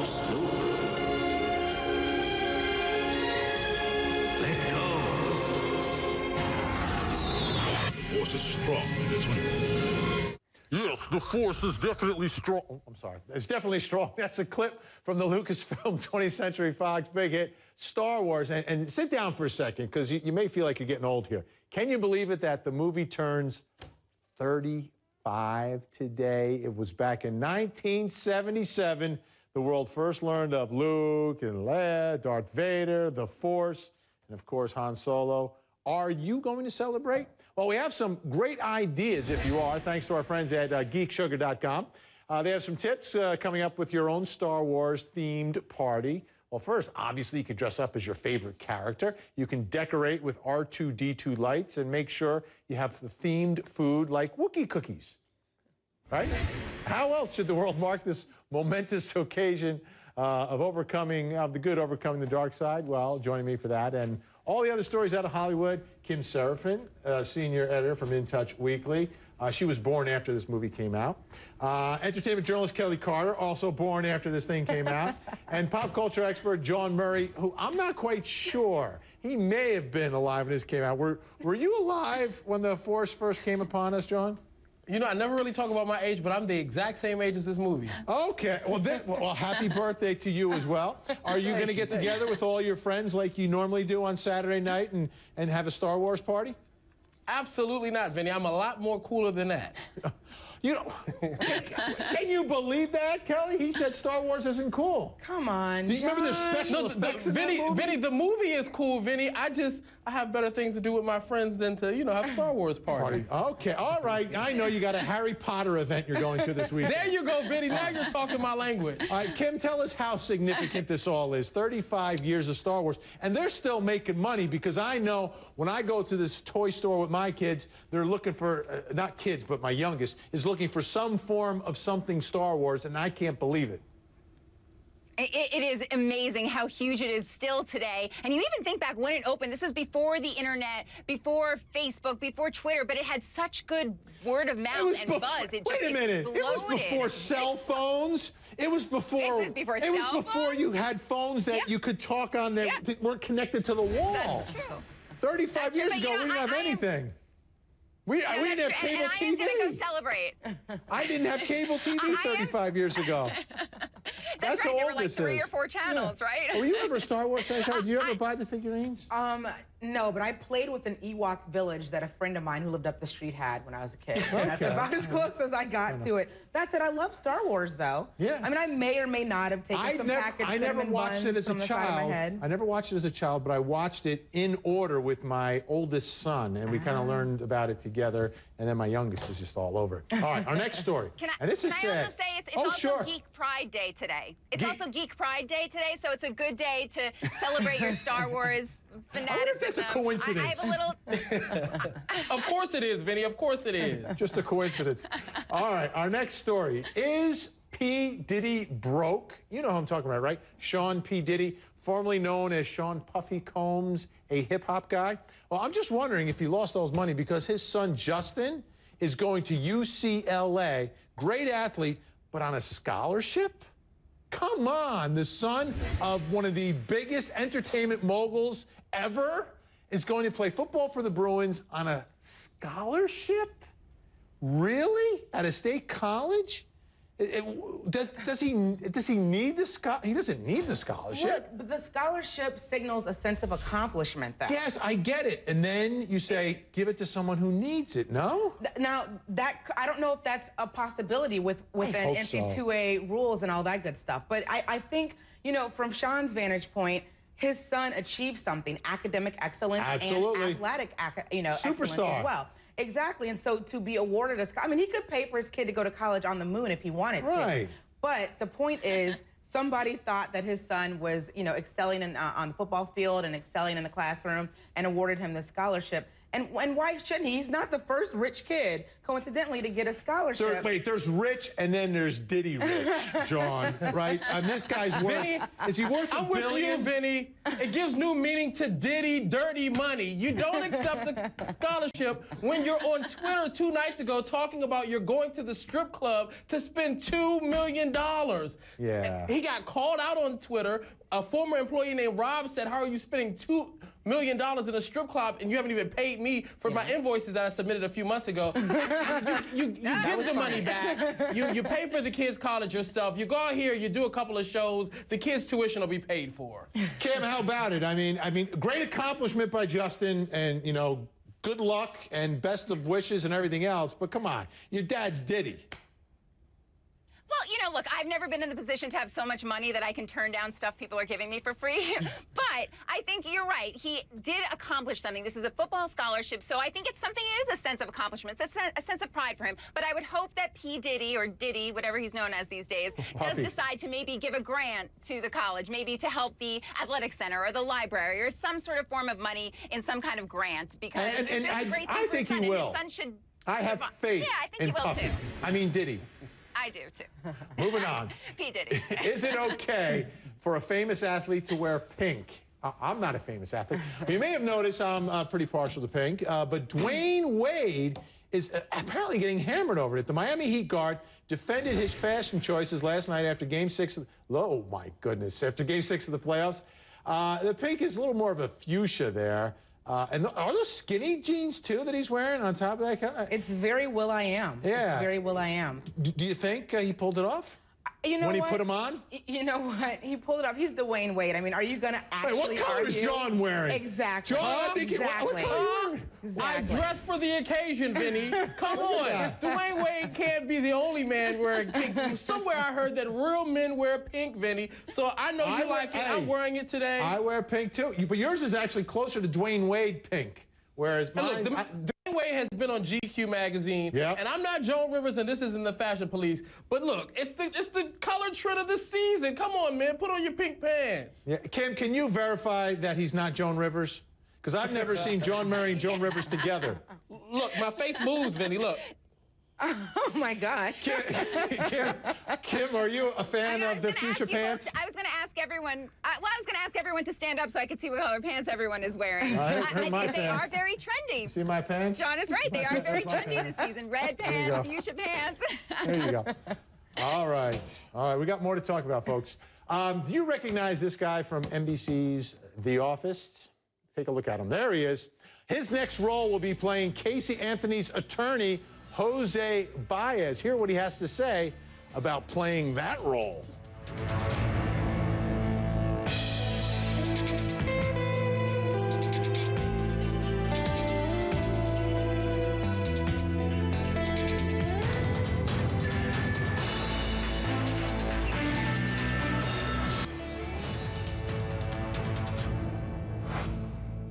Force, Luke. Let go, Luke. The Force is strong in this one. Yes, the Force is definitely strong. Oh, I'm sorry. It's definitely strong. That's a clip from the Lucasfilm 20th Century Fox big hit, Star Wars. And sit down for a second, because you may feel like you're getting old here. Can you believe it that the movie turns 35 today? It was back in 1977 the world first learned of Luke and Leia, Darth Vader, the Force, and of course Han Solo. Are you going to celebrate? Well, we have some great ideas if you are, thanks to our friends at geeksugar.com. They have some tips coming up with your own Star Wars themed party. Well, first, obviously, you can dress up as your favorite character. You can decorate with R2-D2 lights and make sure you have the themed food like Wookiee cookies, right? How else should the world mark this momentous occasion of the good overcoming the dark side? Well, joining me for that and all the other stories out of Hollywood, Kim Seraphin, senior editor from In Touch Weekly. She was born after this movie came out. Entertainment journalist Kelly Carter, also born after this thing came out. And pop culture expert Jawn Murray, who I'm not quite sure. He may have been alive when this came out. Were you alive when the Force first came upon us, Jawn? You know, I never really talk about my age, but I'm the exact same age as this movie. Okay. Well, happy birthday to you as well. Are you going to get together with all your friends like you normally do on Saturday night and have a Star Wars party? Absolutely not, Vinny. I'm a lot more cooler than that. You know, can you believe that, Kelly? He said Star Wars isn't cool. Come on, Do you remember the special effects in that movie? Vinny, the movie is cool, Vinny. I have better things to do with my friends than to, have Star Wars parties. Okay, all right. I know you got a Harry Potter event you're going to this weekend. There you go, Vinny. Now you're talking my language. All right, Kim, tell us how significant this all is. 35 years of Star Wars, and they're still making money, because I know when I go to this toy store with my kids, they're looking for, not kids, but my youngest, is looking for some form of something Star Wars, and I can't believe it. It is amazing how huge it is still today. And you even think back when it opened, this was before the internet, before Facebook, before Twitter, but it had such good word of mouth and buzz. It just Wait a minute. exploded. It was before cell phones. It was before you had phones that you could talk on that weren't connected to the wall. That's true. 35 years ago, we didn't have anything. We didn't have cable TV. I am going to go celebrate. I didn't have cable TV 35 years ago. That's right. There were like 3 or 4 channels, right? Were you ever a Star Wars fan? Did you ever buy the figurines? No, but I played with an Ewok village that a friend of mine who lived up the street had when I was a kid. And that's about as close as I got to it. That said, I love Star Wars, though. Yeah. I mean, I may or may not have taken some packets. I never watched it as a child. I never watched it as a child, but I watched it in order with my oldest son, and we kind of learned about it together. And then my youngest is just all over it. All right, our next story. Can I also say it's also Geek Pride Day today? It's also Geek Pride Day today, so it's a good day to celebrate your Star Wars fanaticism. I wonder if that's a coincidence. I have a little... Of course it is, Vinny. Of course it is. Just a coincidence. All right, our next story. Is P. Diddy broke? You know who I'm talking about, right? Sean P. Diddy, formerly known as Sean Puffy Combs, a hip-hop guy. Well, I'm just wondering if he lost all his money because his son, Justin, is going to UCLA. Great athlete, but on a scholarship? Come on, the son of one of the biggest entertainment moguls ever is going to play football for the Bruins on a scholarship? Really? At a state college? Does he need the scholarship? He doesn't need the scholarship. Look, but the scholarship signals a sense of accomplishment, though. Yes, I get it. And then you say, give it to someone who needs it, no? Now, I don't know if that's a possibility with an NCAA rules and all that good stuff. But I think, from Sean's vantage point, his son achieved something, academic excellence and athletic excellence as well. Exactly, and so to be awarded he could pay for his kid to go to college on the moon if he wanted to. But the point is, somebody thought that his son was, excelling on the football field and excelling in the classroom and awarded him this scholarship. And why shouldn't he? He's not the first rich kid, coincidentally, to get a scholarship. Wait, there's rich and then there's Diddy rich, Jawn, right? And this guy's worth, Vinny, is he worth I'm $1 with billion? you, Vinny. It gives new meaning to Diddy dirty money. You don't accept the scholarship when you're on Twitter 2 nights ago talking about you're going to the strip club to spend $2 million. Yeah. He got called out on Twitter. A former employee named Rob said, how are you spending $2 million in a strip club and you haven't even paid me for my invoices that I submitted a few months ago? you give the money back. You pay for the kids' college yourself. You go out here, you do a couple of shows, the kids' tuition will be paid for. Kim, how about it? I mean, great accomplishment by Justin, and you know, good luck and best of wishes and everything else. But come on, your dad's Diddy. Well, you know, look, I've never been in the position to have so much money that I can turn down stuff people are giving me for free. But I think you're right. He did accomplish something. This is a football scholarship, so I think it's something, it is a sense of accomplishment. It's a sense of pride for him. But I would hope that P. Diddy, or Diddy, whatever he's known as these days, does decide to maybe give a grant to the college, maybe to help the athletic center or the library or some sort of form of money in some kind of grant, because it's a great thing I for think his son, he will. and his son should... I have faith Yeah, I think in he will, Puffy. too. I mean, Diddy. I do, too. Moving on. P. Diddy. Is it okay for a famous athlete to wear pink? I'm not a famous athlete. You may have noticed I'm pretty partial to pink, but Dwyane Wade is apparently getting hammered over it. The Miami Heat guard defended his fashion choices last night after Game 6 of oh my goodness, after Game 6 of the playoffs. The pink is a little more of a fuchsia there. And are those skinny jeans, too, that he's wearing on top of that? It's very Will.I.am. Yeah. It's very Will.I.am. Do you think he pulled it off? You know when what? he put them on? You know what? He pulled it off. He's Dwyane Wade. I mean, are you going to actually Wait, what color is Jawn wearing? Exactly. Jawn, I think exactly. what color are you wearing? Exactly. I dress for the occasion, Vinny. Come on. Dwyane Wade can't be the only man wearing pink. Somewhere I heard that real men wear pink, Vinny. So I know you like it. I'm wearing it today. I wear pink, too. But yours is actually closer to Dwyane Wade pink, whereas mine... Look, Dwyane Wade has been on GQ magazine, and I'm not Joan Rivers, and this isn't the fashion police. But look, it's the color trend of the season. Come on, man, put on your pink pants. Yeah. Kim, can you verify that he's not Joan Rivers? Because I've never seen Joan Murray and Joan Rivers together. Look, my face moves, Vinny. Look. Oh my gosh. Kim, are you a fan of the fuchsia pants? I was going to ask everyone. I was going to ask everyone to stand up so I could see what color pants everyone is wearing. They are very trendy. See my pants? John is right. They are very trendy this season. Red pants, fuchsia pants. There you go. All right. All right. We got more to talk about, folks. Do you recognize this guy from NBC's The Office? Take a look at him. There he is. His next role will be playing Casey Anthony's attorney, Jose Baez. Hear what he has to say about playing that role.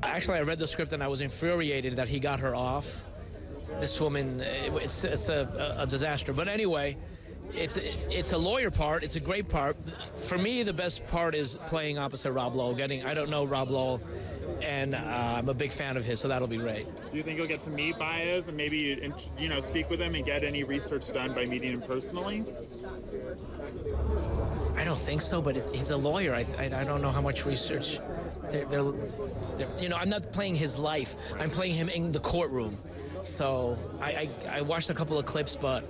Actually, I read the script and I was infuriated that he got her off. This woman, it's a disaster. But anyway, it's a lawyer part. It's a great part. For me, the best part is playing opposite Rob Lowe. I don't know Rob Lowe, and I'm a big fan of his, so that'll be great. Do you think you'll get to meet Baez and maybe, speak with him and get any research done by meeting him personally? I don't think so, but he's a lawyer. I don't know how much research. I'm not playing his life. I'm playing him in the courtroom. So I watched a couple of clips, but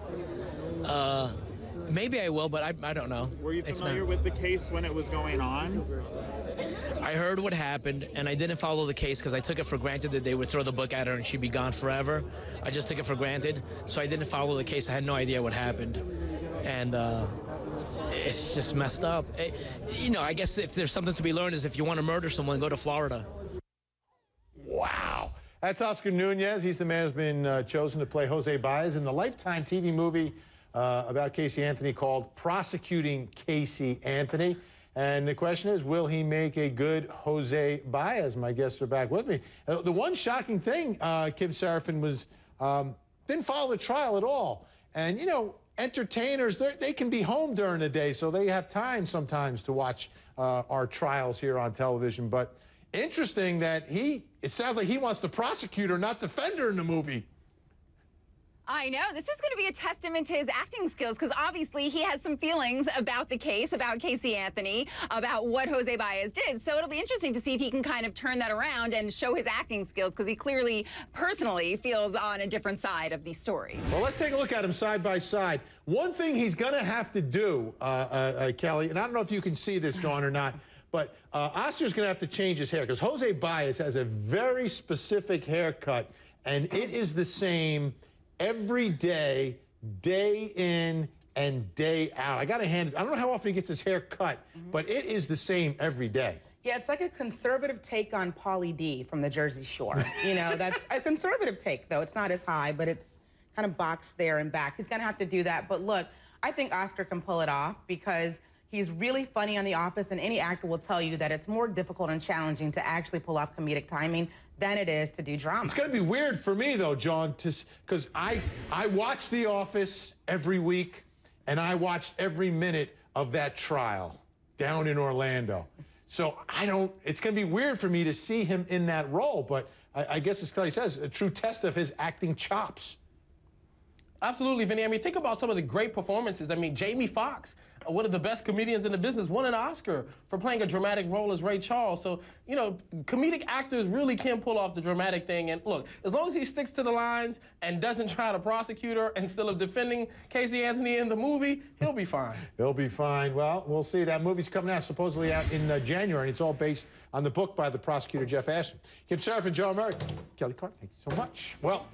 maybe I will, but I don't know. Were you familiar with the case when it was going on? I heard what happened, and I didn't follow the case because I took it for granted that they would throw the book at her and she'd be gone forever. I just took it for granted, so I didn't follow the case. I had no idea what happened, and it's just messed up. I guess if there's something to be learned is if you want to murder someone, go to Florida. Wow. That's Oscar Nunez. He's the man who's been chosen to play Jose Baez in the Lifetime TV movie about Casey Anthony called Prosecuting Casey Anthony. And the question is, will he make a good Jose Baez? My guests are back with me. The one shocking thing, Kim Seraphin, was didn't follow the trial at all. And, entertainers, they can be home during the day, so they have time sometimes to watch our trials here on television. But interesting that it sounds like he wants the prosecutor, not defender in the movie. I know. This is going to be a testament to his acting skills because obviously he has some feelings about the case, about Casey Anthony, about what Jose Baez did. So it'll be interesting to see if he can kind of turn that around and show his acting skills because he clearly, personally, feels on a different side of the story. Well, let's take a look at him side by side. One thing he's going to have to do, Kelly, and I don't know if you can see this, Jawn, or not, but Oscar's going to have to change his hair because Jose Baez has a very specific haircut, and it is the same every day, day in and day out. I got to hand it. I don't know how often he gets his hair cut, but it is the same every day. Yeah, it's like a conservative take on Pauly D from the Jersey Shore. You know, that's a conservative take, though. It's not as high, but it's kind of boxed there and back. He's going to have to do that. But look, I think Oscar can pull it off because he's really funny on The Office, and any actor will tell you that it's more difficult and challenging to actually pull off comedic timing than it is to do drama. It's going to be weird for me, though, Jawn, because I watch The Office every week, and I watched every minute of that trial down in Orlando. So it's going to be weird for me to see him in that role, but I guess, as Kelly says, a true test of his acting chops. Absolutely, Vinny. I mean, think about some of the great performances. I mean, Jamie Foxx, one of the best comedians in the business, won an Oscar for playing a dramatic role as Ray Charles. So, you know, comedic actors really can pull off the dramatic thing. And look, as long as he sticks to the lines and doesn't try to prosecute her instead of defending Casey Anthony in the movie, he'll be fine. He'll be fine. Well, we'll see. That movie's coming out, supposedly out in January, and it's all based on the book by the prosecutor, Jeff Ashton. Kim Seraphin, Joe Murray, Kelly Carter, thank you so much. Well.